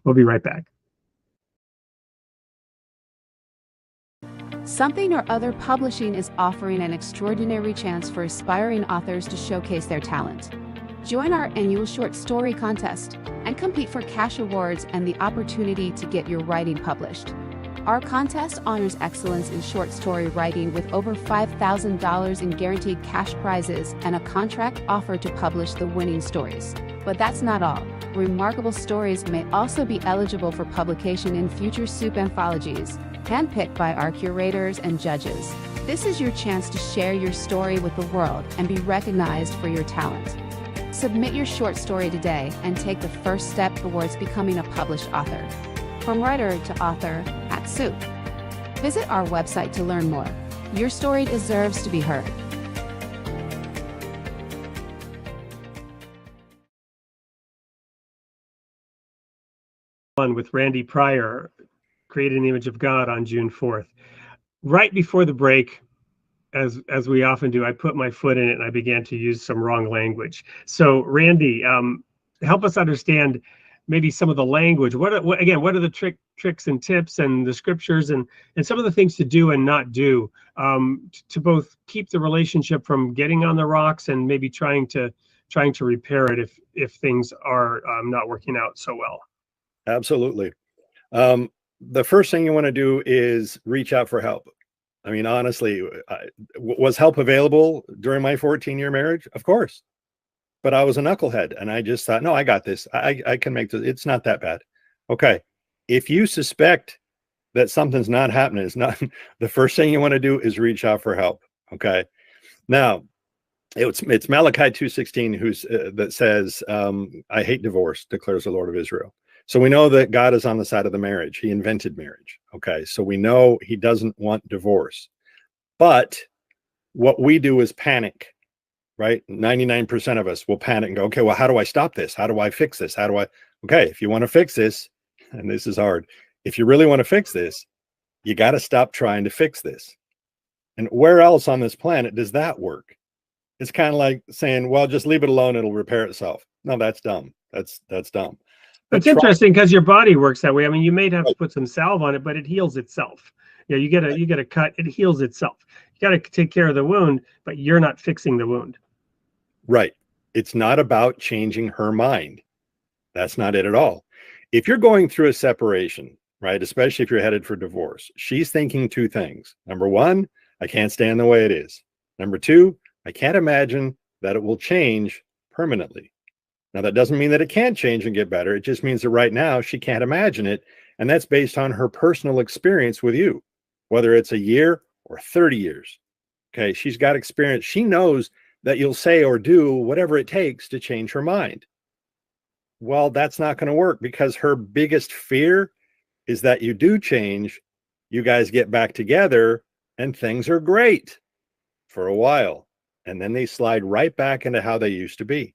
We'll be right back. Something or Other Publishing is offering an extraordinary chance for aspiring authors to showcase their talent. Join our annual short story contest and compete for cash awards and the opportunity to get your writing published. Our contest honors excellence in short story writing with over $5,000 in guaranteed cash prizes and a contract offer to publish the winning stories. But that's not all. Remarkable stories may also be eligible for publication in future Soup anthologies, handpicked by our curators and judges. This is your chance to share your story with the world and be recognized for your talent. Submit your short story today and take the first step towards becoming a published author. From writer to author at Soup. Visit our website to learn more. Your story deserves to be heard. With Randy Pryor, Created in the Image of God, on June 4th. Right before the break, as we often do, I put my foot in it and I began to use some wrong language. So Randy, help us understand maybe some of the language. What are the tricks and tips and the scriptures and some of the things to do and not do, to both keep the relationship from getting on the rocks and maybe trying to repair it if things are not working out so well. Absolutely. The first thing you want to do is reach out for help. I mean, honestly, was help available during my 14-year marriage? Of course. But I was a knucklehead and I just thought, no, I got this. I can make this. It's not that bad. Okay. If you suspect that something's not happening, it's not, the first thing you want to do is reach out for help. Okay. Now, it's Malachi 2:16 that says, I hate divorce, declares the Lord of Israel. So we know that God is on the side of the marriage. He invented marriage. Okay. So we know he doesn't want divorce. But what we do is panic, right? 99% of us will panic and go, okay, well, how do I stop this? How do I fix this? Okay, if you want to fix this, and this is hard, if you really want to fix this, you got to stop trying to fix this. And where else on this planet does that work? It's kind of like saying, well, just leave it alone. It'll repair itself. No, that's dumb. That's dumb. It's interesting because your body works that way. I mean, you may have to put some salve on it, but it heals itself. Yeah, you get a cut, it heals itself. You got to take care of the wound, but you're not fixing the wound. Right. It's not about changing her mind. That's not it at all. If you're going through a separation, right, especially if you're headed for divorce, she's thinking two things. Number one, I can't stand the way it is. Number two, I can't imagine that it will change permanently. Now, that doesn't mean that it can't change and get better. It just means that right now she can't imagine it. And that's based on her personal experience with you, whether it's a year or 30 years. Okay. She's got experience. She knows that you'll say or do whatever it takes to change her mind. Well, that's not going to work because her biggest fear is that you do change, you guys get back together and things are great for a while. And then they slide right back into how they used to be.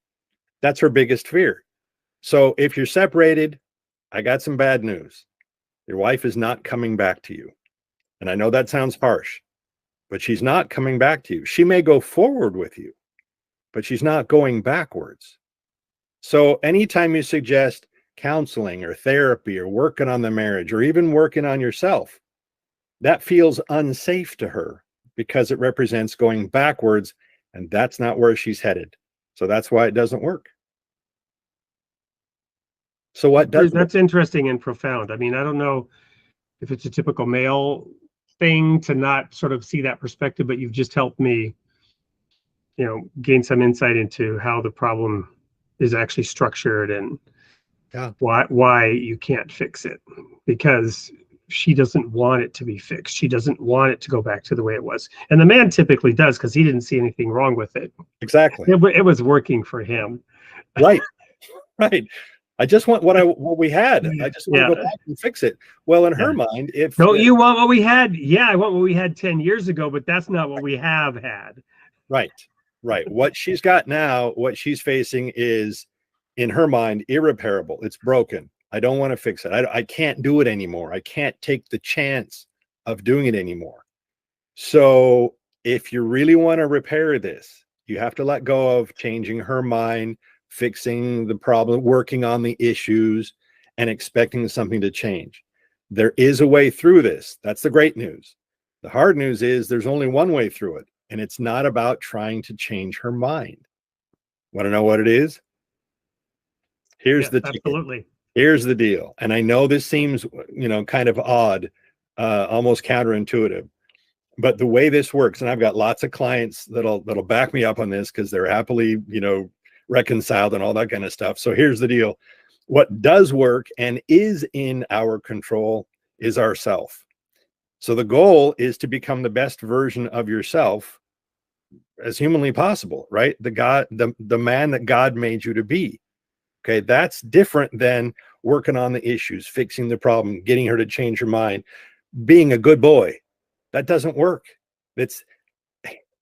That's her biggest fear. So if you're separated, I got some bad news. Your wife is not coming back to you. And I know that sounds harsh, but she's not coming back to you. She may go forward with you, but she's not going backwards. So anytime you suggest counseling or therapy or working on the marriage or even working on yourself, that feels unsafe to her because it represents going backwards, and that's not where she's headed. So that's why it doesn't work. So what does That's interesting and profound. I mean, I don't know if it's a typical male thing to not sort of see that perspective, but you've just helped me, gain some insight into how the problem is actually structured and why you can't fix it, because she doesn't want it to be fixed. She doesn't want it to go back to the way it was. And the man typically does because he didn't see anything wrong with it. Exactly. It was working for him. Right. Right. I just want what we had. I just want to go back and fix it. Well, in her mind, if don't you want what we had? Yeah, I want what we had 10 years ago, but that's not what we have had. Right. What she's got now, what she's facing is, in her mind, irreparable. It's broken. I don't want to fix it. I can't do it anymore. I can't take the chance of doing it anymore. So if you really want to repair this, you have to let go of changing her mind, fixing the problem, working on the issues, and expecting something to change. There is a way through this. That's the great news. The hard news is there's only one way through it, and it's not about trying to change her mind. Want to know what it is? Here's the ticket. Absolutely. Here's the deal. And I know this seems, kind of odd, almost counterintuitive, but the way this works, and I've got lots of clients that'll back me up on this because they're happily, reconciled and all that kind of stuff. So here's the deal. What does work and is in our control is ourself. So the goal is to become the best version of yourself as humanly possible, right? The man that God made you to be. Okay, that's different than working on the issues, fixing the problem, getting her to change her mind, being a good boy. That doesn't work. It's,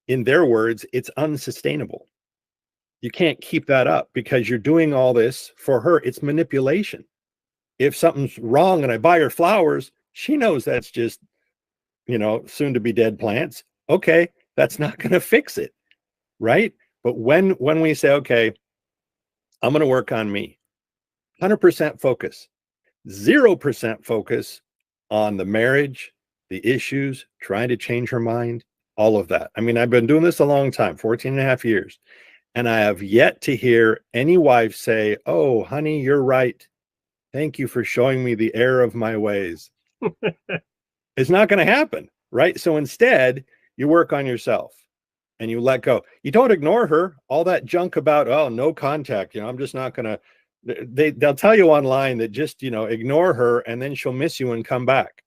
in their words, it's unsustainable. You can't keep that up because you're doing all this for her. It's manipulation. If something's wrong and I buy her flowers, she knows that's just, soon to be dead plants. Okay, that's not going to fix it, right? But when we say, okay, I'm going to work on me, 100% focus, 0% focus on the marriage, the issues, trying to change her mind, all of that. I mean, I've been doing this a long time, 14 and a half years. And I have yet to hear any wife say, "Oh, honey, you're right. Thank you for showing me the error of my ways." It's not going to happen, right? So instead, you work on yourself and you let go. You don't ignore her. All that junk about, oh, no contact. I'm just not going to. They'll tell you online that just, ignore her and then she'll miss you and come back.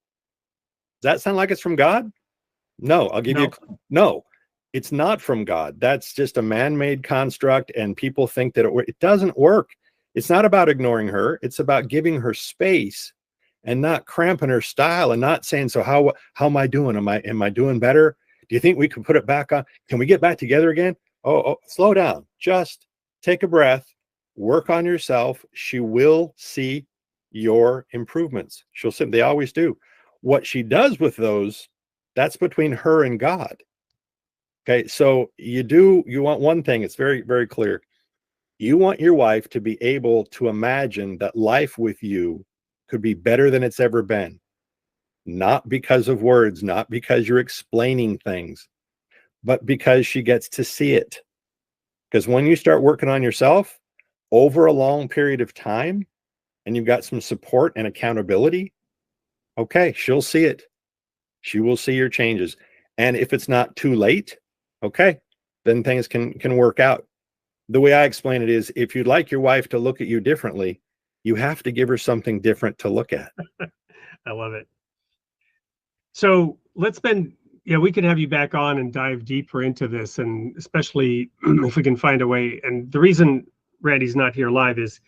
Does that sound like it's from God? No, I'll give you no. It's not from God. That's just a man-made construct, and people think that it doesn't work. It's not about ignoring her. It's about giving her space and not cramping her style and not saying, so how am I doing? Am I doing better? Do you think we can put it back on? Can we get back together again? Oh, slow down. Just take a breath, work on yourself. She will see your improvements. She'll see, they always do. What she does with those, that's between her and God. Okay, so you want one thing, it's very, very clear. You want your wife to be able to imagine that life with you could be better than it's ever been. Not because of words, not because you're explaining things, but because she gets to see it. Because when you start working on yourself over a long period of time, and you've got some support and accountability, okay, she'll see it. She will see your changes. And if it's not too late, okay, then things can work out. The way I explain it is, if you'd like your wife to look at you differently, you have to give her something different to look at. I love it. So we can have you back on and dive deeper into this, and especially if we can find a way. And the reason Randy's not here live is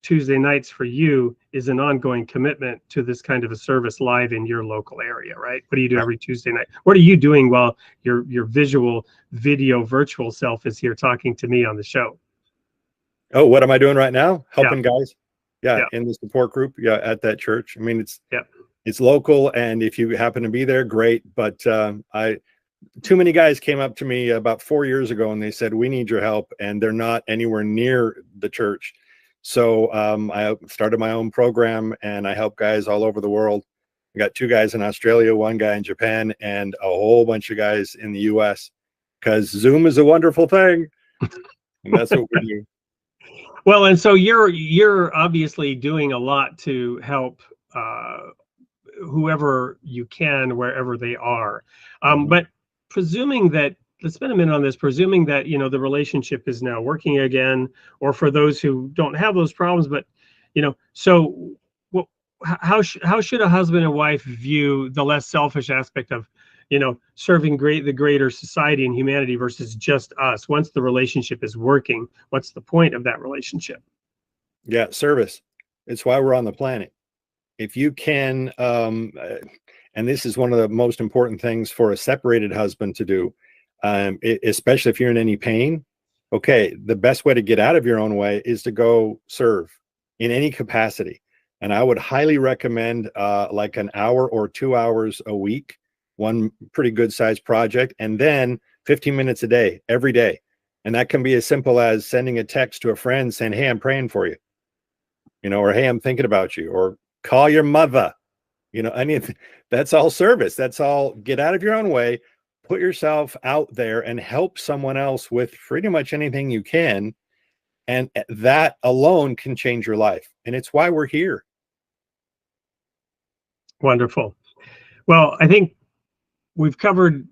Tuesday nights for you is an ongoing commitment to this kind of a service live in your local area, right? What do you do every Tuesday night? What are you doing while your visual video virtual self is here talking to me on the show? Oh, what am I doing right now? Helping guys. Yeah, in the support group. Yeah, at that church. I mean, it's local, and if you happen to be there, great. But too many guys came up to me about 4 years ago and they said, "We need your help," and they're not anywhere near the church. So I started my own program, and I help guys all over the world. I got 2 guys in Australia, 1 guy in Japan, and a whole bunch of guys in the US, because Zoom is a wonderful thing. And that's what we do. Well, and so you're obviously doing a lot to help whoever you can, wherever they are. But presuming that, let's spend a minute on this, presuming that, the relationship is now working again, or for those who don't have those problems, but, so how should a husband and wife view the less selfish aspect of, serving the greater society and humanity versus just us? Once the relationship is working, what's the point of that relationship? Yeah, service. It's why we're on the planet. If you can, and this is one of the most important things for a separated husband to do, especially if you're in any pain. Okay, the best way to get out of your own way is to go serve in any capacity. And I would highly recommend like an hour or 2 hours a week, one pretty good sized project, and then 15 minutes a day, every day. And that can be as simple as sending a text to a friend saying, hey, I'm praying for you, or hey, I'm thinking about you, or call your mother, anything. That's all service. That's all. Get out of your own way, put yourself out there and help someone else with pretty much anything you can. And that alone can change your life. And it's why we're here. Wonderful. Well, I think we've covered,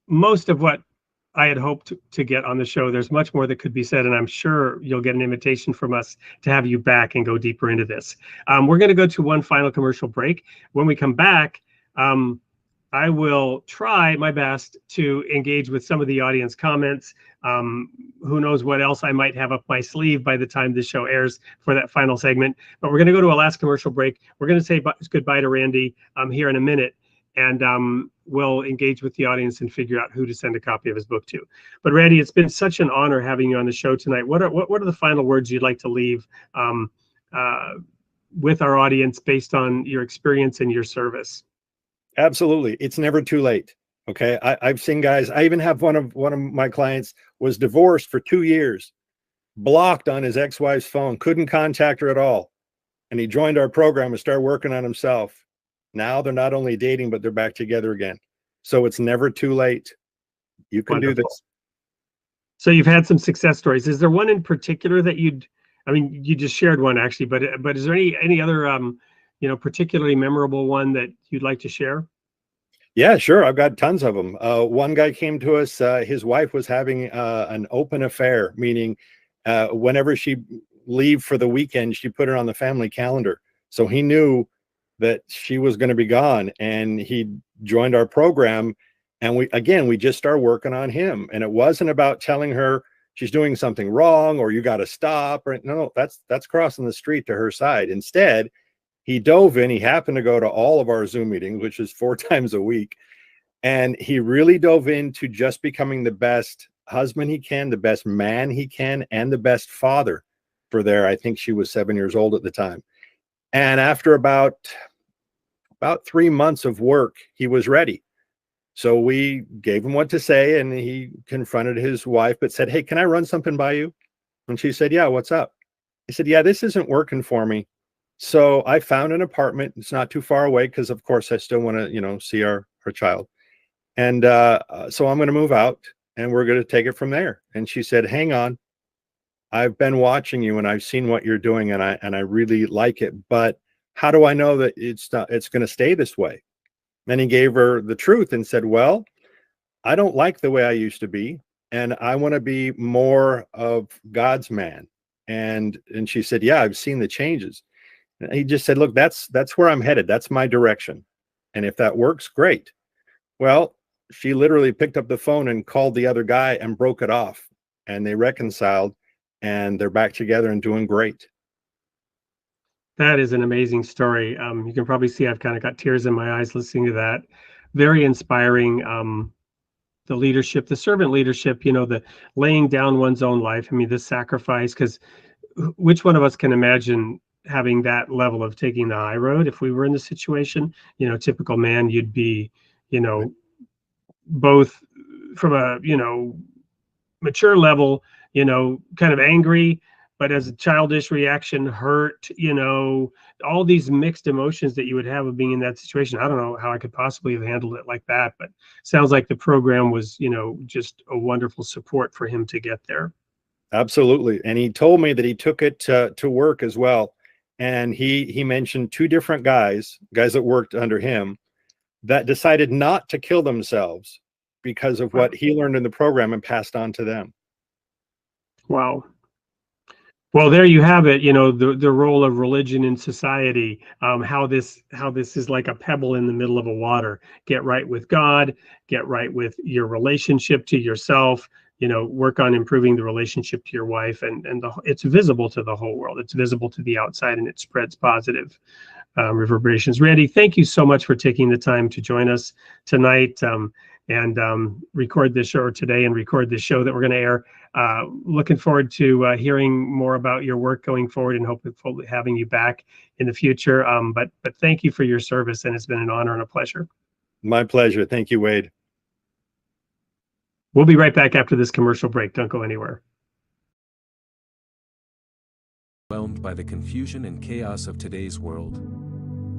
most of what I had hoped to get on the show. There's much more that could be said, and I'm sure you'll get an invitation from us to have you back and go deeper into this. We're going to go to one final commercial break. When we come back, I will try my best to engage with some of the audience comments. Who knows what else I might have up my sleeve by the time this show airs for that final segment. But we're going to go to a last commercial break. We're going to say goodbye to Randy here in a minute, and we'll engage with the audience and figure out who to send a copy of his book to. But Randy, it's been such an honor having you on the show tonight. What are the final words you'd like to leave with our audience based on your experience and your service? Absolutely. It's never too late. Okay. I've seen guys, I even have one of my clients was divorced for 2 years, blocked on his ex-wife's phone, couldn't contact her at all. And he joined our program and started working on himself. Now they're not only dating, but they're back together again. So it's never too late. You can do this. So you've had some success stories. Is there one in particular that you just shared one actually, but is there any other, particularly memorable one that you'd like to share? Yeah, sure. I've got tons of them. One guy came to us, his wife was having an open affair, meaning whenever she leave for the weekend, she put it on the family calendar. So he knew that she was going to be gone, and he joined our program. And we just started working on him. And it wasn't about telling her she's doing something wrong or you got to stop, or no, that's crossing the street to her side. Instead, he dove in. He happened to go to all of our Zoom meetings, which is 4 times a week. And he really dove into just becoming the best husband he can, the best man he can, and the best father for I think she was 7 years old at the time. And after about 3 months of work, he was ready. So we gave him what to say, and he confronted his wife, but said, hey, can I run something by you? And she said, yeah, what's up? He said, yeah, this isn't working for me. So I found an apartment. It's not too far away because, of course, I still want to, see our child. And so I'm going to move out, and we're going to take it from there. And she said, hang on. I've been watching you, and I've seen what you're doing, and I really like it. But how do I know that it's going to stay this way? Then he gave her the truth and said, well, I don't like the way I used to be, and I want to be more of God's man. And she said, yeah, I've seen the changes. And he just said, look, that's where I'm headed. That's my direction. And if that works, great. Well, she literally picked up the phone and called the other guy and broke it off, and they reconciled, and they're back together and doing great. That is an amazing story. You can probably see I've kind of got tears in my eyes listening to that. Very inspiring. The leadership, the servant leadership, the laying down one's own life. I mean, the sacrifice, because which one of us can imagine having that level of taking the high road if we were in the situation? Typical man, you'd be, both from a, mature level, kind of angry, but as a childish reaction, hurt, all these mixed emotions that you would have of being in that situation. I don't know how I could possibly have handled it like that, but sounds like the program was, just a wonderful support for him to get there. Absolutely. And he told me that he took it to work as well. And he mentioned 2 different guys that worked under him that decided not to kill themselves because of what he learned in the program and passed on to them. Wow. Well, there you have it. The role of religion in society, how this is like a pebble in the middle of a water. Get right with God, get right with your relationship to yourself, work on improving the relationship to your wife, and it's visible to the whole world. It's visible to the outside, and it spreads positive reverberations. Randy, thank you so much for taking the time to join us tonight and record this show today and record this show that we're going to air. Looking forward to hearing more about your work going forward, and hopefully having you back in the future. But thank you for your service, and it's been an honor and a pleasure. My pleasure. Thank you, Wade. We'll be right back after this commercial break. Don't go anywhere. Overwhelmed by the confusion and chaos of today's world.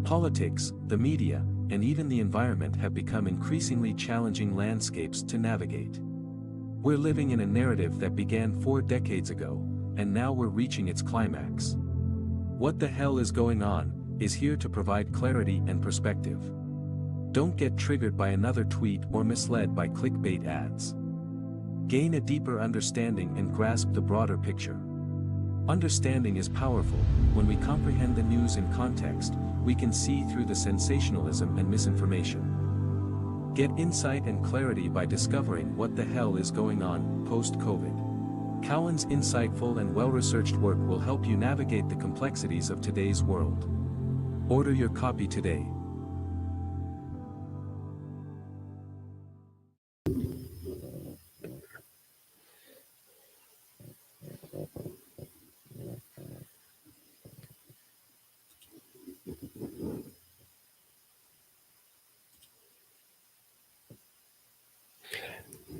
Politics, the media, and even the environment have become increasingly challenging landscapes to navigate. We're living in a narrative that began 4 decades ago, and now we're reaching its climax. What the hell is going on is here to provide clarity and perspective. Don't get triggered by another tweet or misled by clickbait ads. Gain a deeper understanding and grasp the broader picture. Understanding is powerful. When we comprehend the news in context, we can see through the sensationalism and misinformation. Get insight and clarity by discovering what the hell is going on post-COVID. Cowan's insightful and well-researched work will help you navigate the complexities of today's world. Order your copy today.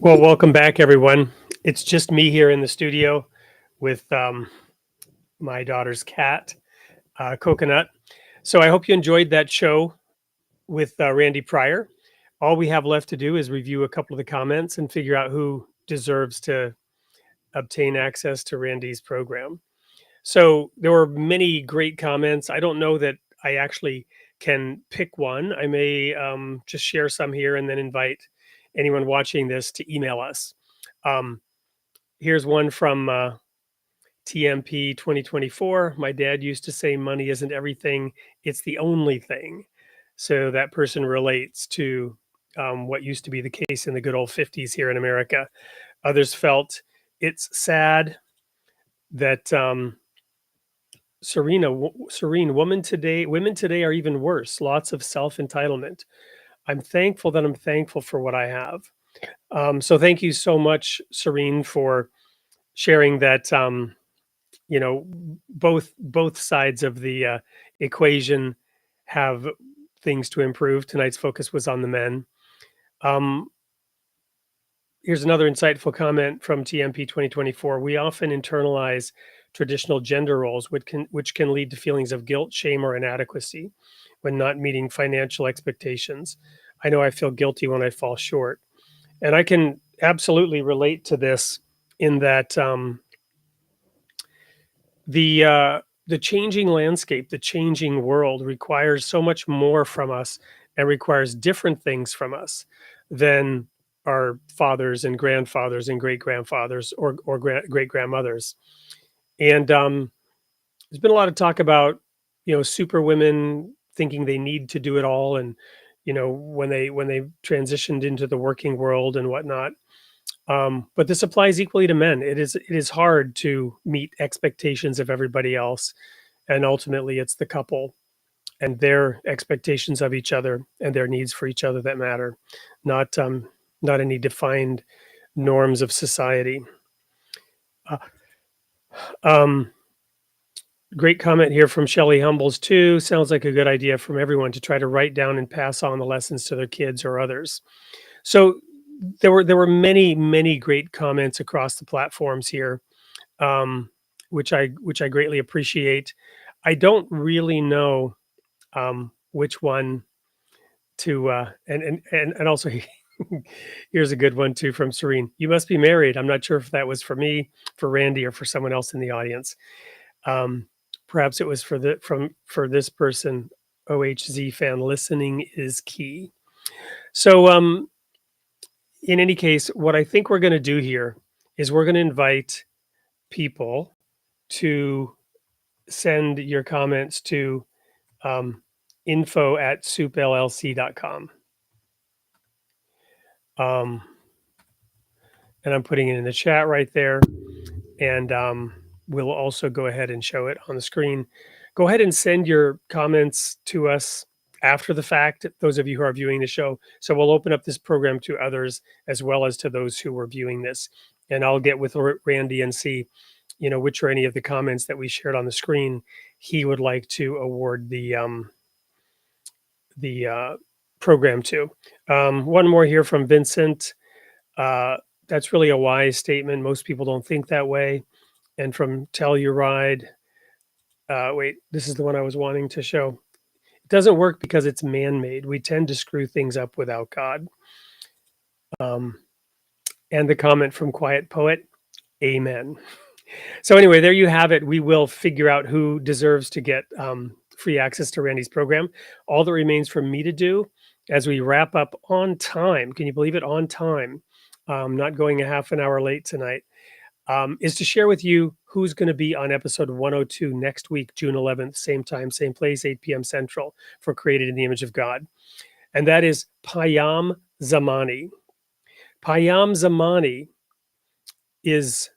Well, welcome back, everyone. It's just me here in the studio with my daughter's cat, Coconut. So I hope you enjoyed that show with Randy Pryor. All we have left to do is review a couple of the comments and figure out who deserves to obtain access to Randy's program. So there were many great comments. I don't know that I actually can pick one. I may just share some here and then invite anyone watching this to email us. Here's one from TMP 2024. My dad used to say money isn't everything, it's the only thing. So that person relates to what used to be the case in the good old 50s here in America. Others felt it's sad that Serene, women today are even worse. Lots of self-entitlement. I'm thankful that I'm thankful for what I have. So thank you so much, Serene, for sharing that. Both sides of the equation have things to improve. Tonight's focus was on the men. Here's another insightful comment from TMP 2024. We often internalize traditional gender roles, which can lead to feelings of guilt, shame, or inadequacy when not meeting financial expectations. I know I feel guilty when I fall short. And I can absolutely relate to this in that the changing landscape, the changing world requires so much more from us and requires different things from us than our fathers and grandfathers and great-grandfathers or great-grandmothers. And there's been a lot of talk about, super women thinking they need to do it all, and when they transitioned into the working world and whatnot. But this applies equally to men. It is hard to meet expectations of everybody else, and ultimately it's the couple and their expectations of each other and their needs for each other that matter, not any defined norms of society. Great comment here from Shelley Humbles too. Sounds like a good idea from everyone to try to write down and pass on the lessons to their kids or others. So there were many great comments across the platforms here, which I greatly appreciate. I don't really know which one to and also here's a good one too from Serene. You must be married. I'm not sure if that was for me, for Randy, or for someone else in the audience. Perhaps it was for this person. OHZ fan, listening is key. So in any case, what I think we're going to do here is we're going to invite people to send your comments to info@soupllc.com. and I'm putting it in the chat right there. And we'll also go ahead and show it on the screen. Go ahead and send your comments to us after the fact, those of you who are viewing the show. So we'll open up this program to others as well as to those who were viewing this. And I'll get with Randy and see, which are any of the comments that we shared on the screen he would like to award the program to. One more here from Vincent. That's really a wise statement. Most people don't think that way. And from Telluride, wait, this is the one I was wanting to show. It doesn't work because it's man-made. We tend to screw things up without God. And the comment from Quiet Poet, amen. So anyway, there you have it. We will figure out who deserves to get free access to Randy's program. All that remains for me to do as we wrap up on time, can you believe it, on time, not going a half an hour late tonight, is to share with you who's going to be on episode 102 next week, June 11th, same time, same place, 8 p.m. Central, for Created in the Image of God. And that is Payam Zamani. Payam Zamani is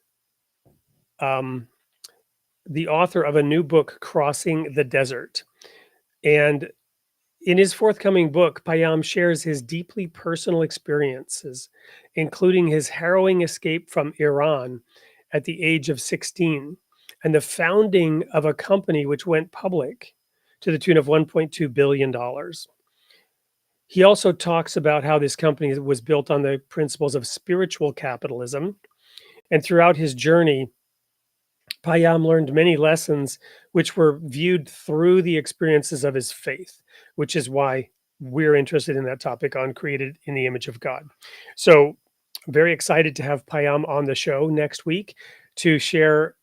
the author of a new book, Crossing the Desert. And in his forthcoming book, Payam shares his deeply personal experiences, including his harrowing escape from Iran at the age of 16 and the founding of a company which went public to the tune of $1.2 billion. He also talks about how this company was built on the principles of spiritual capitalism. And throughout his journey, Payam learned many lessons which were viewed through the experiences of his faith, which is why we're interested in that topic on Created in the Image of God. So very excited to have Payam on the show next week to share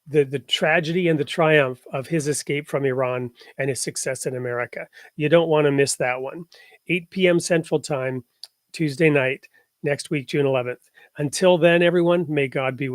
the tragedy and the triumph of his escape from Iran and his success in America. You don't want to miss that one. 8 p.m. Central Time, Tuesday night, next week, June 11th. Until then, everyone, may God be with you.